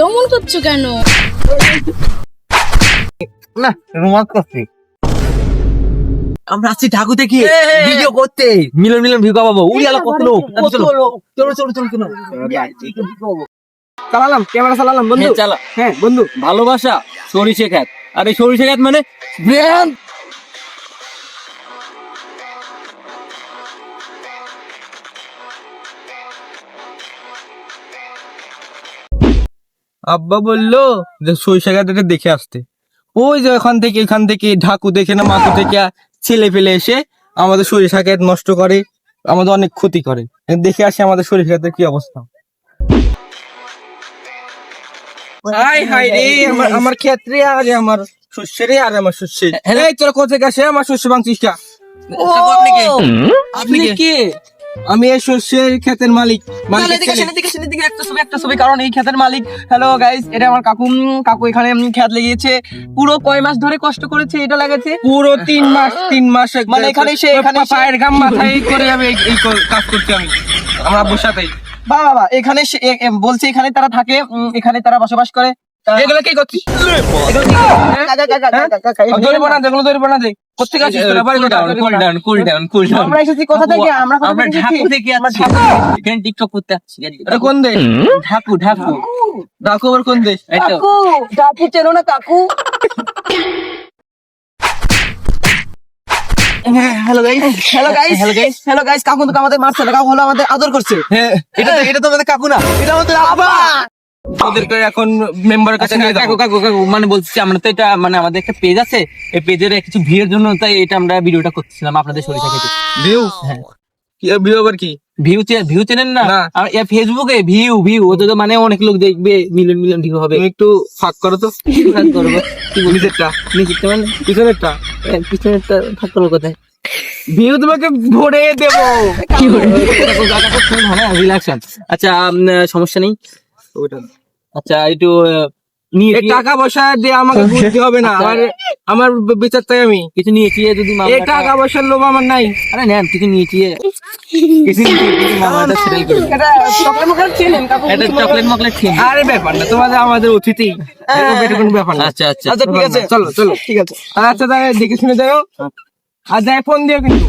কেমন করছো কেন? না রোমান্স করছি। আমরা আসছি ঢাকু থেকে ভিডিও করতে, মিলন ভিউ পাবো। উড়ি আলো কত লোক, চলো চালালাম, ক্যামেরা চালালাম বন্ধু। চালা। হ্যাঁ বন্ধু, ভালোবাসা সরিষে খাত। আর এই সরিষে খাত মানে ব্র্যান্ড। আব্বা বললো যে সরিষা গাছটা দেখে আসতে। ওই যে এখান থেকে ঢাকু দেখে না মাকু থেকে ছেলে ফেলে এসে আমাদের সরিষা ক্ষেত নষ্ট করে, আমাদের অনেক ক্ষতি করে। দেখে আসে আমাদের সরিষা ক্ষেতের কি অবস্থা। হাই হাই রে, আমার ক্ষেত্রে আর আমার শস্যের আর আমার শস্যে। এই তোরা কোথা আসে আমার শস্য ভাঙছিস কা? আপনি কে? আমি এই শস্যের ক্ষেতের মালিক। একটা ছবি, কারণ এই ক্ষেতের মালিক। হ্যালো গাইস, এটা আমার কাকু এখানে ক্ষেত লাগিয়েছে। পুরো কয় মাস ধরে কষ্ট করেছে এটা লাগাতে? পুরো 3 মাস মানে এখানে পায়ের ঘাম মাথায় করে আমি এই কাজ করছি আমি আমার আব্বুর সাথে। বাবা এখানে বলছে এখানে তারা থাকে, এখানে তারা বসবাস করে। এগুলো কি করছিস? আমরা এসেছি কোথা থেকে? আমরা ঢাকু থেকে আসছি। এখানে টিকটক করতে আসছি। এটা কোন দেশ? ঢাকু আবার কোন দেশ? এই তো। কাকু চেনো না কাকু? হ্যালো গাইস, কাকু তো আমাদের মারছে না, কাকু হলো আমাদের আদর করছে। হ্যাঁ, এটা তো আমাদের কাকু না, এটা আমাদের আব্বা। ওদেরকে এখন মেম্বারের কাছে নিয়ে যাবো। কাকু মানে বলছি, আমরা তো এটা মানে আমাদের একটা পেজ আছে, এই পেজের কিছু ভিউর জন্য তাই এটা আমরা ভিডিওটা করছিলাম আপনাদের সরিষা খেতে। ভিউ? হ্যাঁ। কি ভিউ আবার কি? ভিউ চেনেন না? না। আর ফেসবুকে ভিউ ওটা তো মানে অনেক লোক দেখবে, মিলিয়ন ভিউ হবে। তুমি একটু ফাঁক করো তো। ফাঁক করবো? কি বলি? নিজেরটা মানে পিছনেরটা পিছনেরটা ফাঁক করবো কোথায়? ভিউ তোমাকে ভরে দেবো। রিল্যাক্সন। আচ্ছা সমস্যা নেই। ওটা আচ্ছা একটু নিয়ে এই টাকা পয়সা দিয়ে আমাকে ঘুরতে হবে না। আমার বিচার চাই আমি। কিছু নিয়ে চিয়ে যদি এই টাকা পয়সার লোভ আমার নাই। আরে নেন কিছু নিয়ে চিয়ে মামাটা সেটাই করি। এটা চকলেট মকলেট খেয়ে নিই। আরে ব্যাপার না, তোমাদের আমাদের অতিথি, এটা কোনো ব্যাপার না। আচ্ছা আচ্ছা ঠিক আছে, চলো ঠিক আছে। আচ্ছা তাহলে দেখে শুনে যাও, আর যাই ফোন দিও কিন্তু।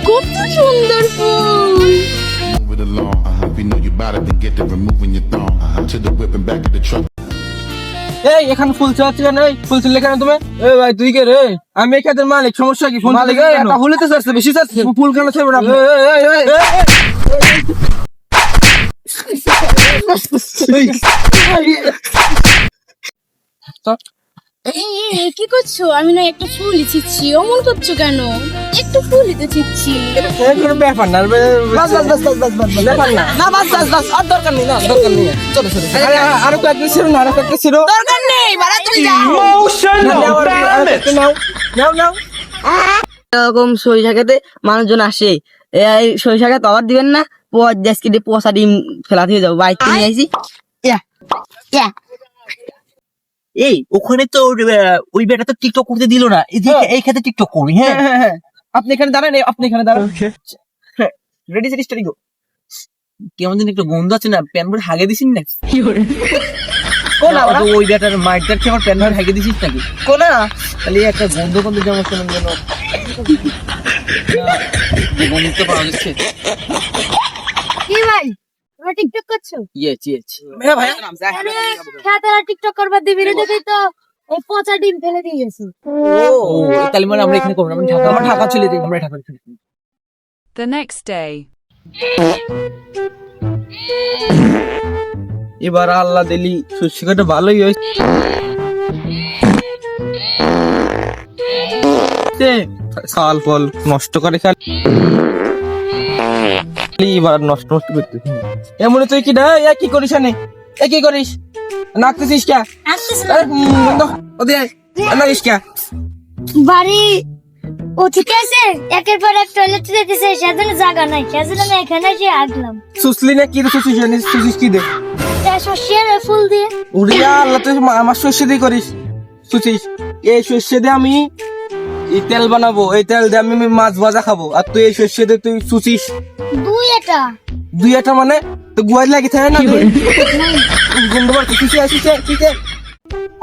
কত সুন্দর ফুল! Move it along. If you know you bout it, then get to removing your thong. To the whip and back of the truck. এই এখানে ফুল চাচ্ছি কেন? এই ফুল ছিল কেন তুমি? এই ভাই তুই কে রে? আমি এই ক্ষেতের মালিক, সমস্যা কি? মালিক একটা ফুলই তো চাচ্ছে, বেশি চাচ্ছে। ফুল কেন চাইবে না? এই কি করছো? আমি না একটা ফুল ছিচ্ছি, অমন করছো কেন? একটু ফুলই তো ছিচ্ছি। কোনো ব্যাপার না, ব্যাপার না। না বাস আর দরকার নেই, না দরকার নেই। চলো আরো কয়েকটা ছিল না, আরো কয়েকটা ছিল। দরকার নেই, বাড়া তুমি যাও। নাও। এরকম সরিষা খেতে মানুষজন আসে, এই সরিষা খেতে আবার দিবেন না? পোষা ডিম ফেলা দিয়ে যাবো, বাইক নিয়ে আসি। এই ওখানে তো ওই বেটা তো টিকটক করতে দিল না, এই ক্ষেত্রে টিকটক করবি। হ্যাঁ হ্যাঁ, আপনি এখানে দাঁড়ান, আপনি এখানে দাঁড়ান। রেডি সেট স্টার্ট গো। কেমন যেন একটু গন্ধ আছে না? প্যান ভরে হাগে দিছিস না? কোন না, তো ওই বেটার মাইটার খেয়ে আমার প্যান ভরে হাগে দিছিস নাকি? কোনা তাহলে একটা গন্ধ যেমন কেমন যেন গন্ধ তো পাওয়া যাচ্ছে। কি ভাই, তোমরা টিকটক করছো? ইয়েছ খেতারা টিকটক করবার দিবি রে, দেখি তো এই পচা ডিম ফেলে দিয়ে গেছে। ও তাহলে মানে আমরা এখানে করবো না, আমরা ঢাকা চলে যাই। আমরা ঢাকা চলে যাই। The next day. এবার আল্লাহ দিলি শস্যটা ভালোই হয়েছে। সাল ফল নষ্ট করে খালি, এবার নষ্ট করতে এমন তুই কি না? কি করিস? কি করিস? নাচতেছিস কে? বাড়ি ও ঠিক আছে, একের পর এক টয়লেট দিতেছে, সেজন্য জায়গা নাই, সেজন্য আমি এখানে এসে আগলাম। সুসলি না কি রে? সুসিস কি দে? শস্যের ফুল দিয়ে। উড়ে আল্লাহ, তুই আমার শস্য দিয়ে করিস সুসিস? এই শস্য দিয়ে আমি এই তেল বানাবো, এই তেল দিয়ে আমি মাছ ভাজা খাবো, আর তুই এই শস্য দিয়ে তুই সুসিস? দুই এটা মানে তো গুয়ার লাগি থাকে না গন্ধ বার কিসে আসিছে কিসে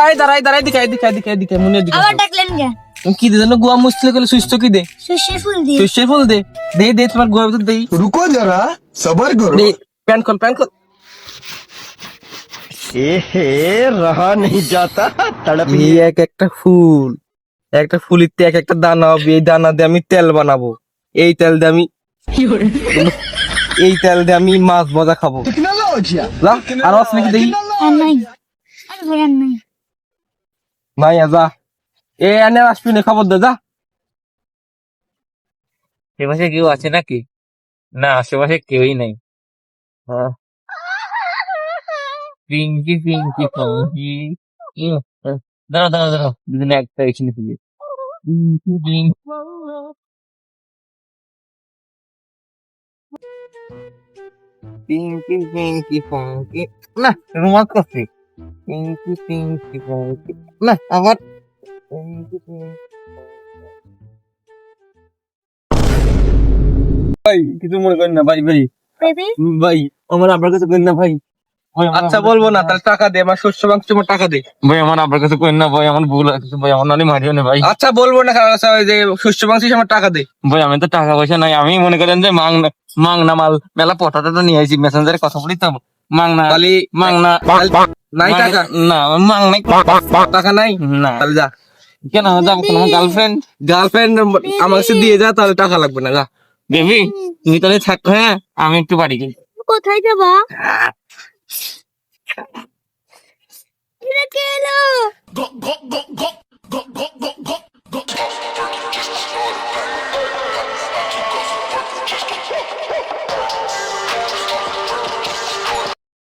আই দাঁড়াই দিকে মনে দিকে আবার ডাকলেন কে? কি দে জানো গুয়া মুছলে গেলে সুস্থ কি দে সর্ষে ফুল দিয়ে। সর্ষের ফুল দে দে তোমার গুয়া ভিতর দেই रुको जरा सबर करो দে প্যান কর रहा नहीं जाता तड़प এই একটা ফুলিতে এক একটা দানা হবে এই দানা দিয়ে আমি তেল বানাবো এই তেল দিয়ে আমি মাছ ভাজা খাবো লা আর আছে নাকি দেখি আর নাই, আরে ভাই আর নাই। নাই যা এ আনে আসবি না খবর দে যা আশেপাশে কেউ আছে নাকি? না, আশেপাশে কেউই নাই। হ্যাঁ পিঙ্কি দাঁড়াও দুজনে একটা এখানে ফেলি। পিঙ্কি না রোমান্স করছি। পিঙ্কি না আবার ভাই কিছু মনে করেন না ভাই বেবি ভাই আমার আপনার কাছে করেন না ভাই আচ্ছা বলবো না তাহলে টাকা দে আমার শস্য মাংস আমার টাকা দে ভাই আমার আপনার কাছে করেন না ভাই, আমার ভুল আছে ভাই, আমার নানি মারিও না ভাই। আচ্ছা বলবো না কারণ ওই যে শস্য মাংস আমার টাকা দে ভাই আমি তো টাকা পয়সা নাই, আমি মনে করেন যে মাংনা মাল মেলা পটাটা তো নিয়ে আসি, মেসেঞ্জারে কথা বলি তো মাংনা খালি মাংনা নাই টাকা না মাং নাই টাকা নাই না। তাহলে যা কেন যাবো কেন? গার্লফ্রেন্ড আমার কাছে দিয়ে যা তাহলে টাকা লাগবে না যা বেবি তুমি তাহলে থাকো, হ্যাঁ আমি একটু বাড়ি গেছি। কোথায় যাবা?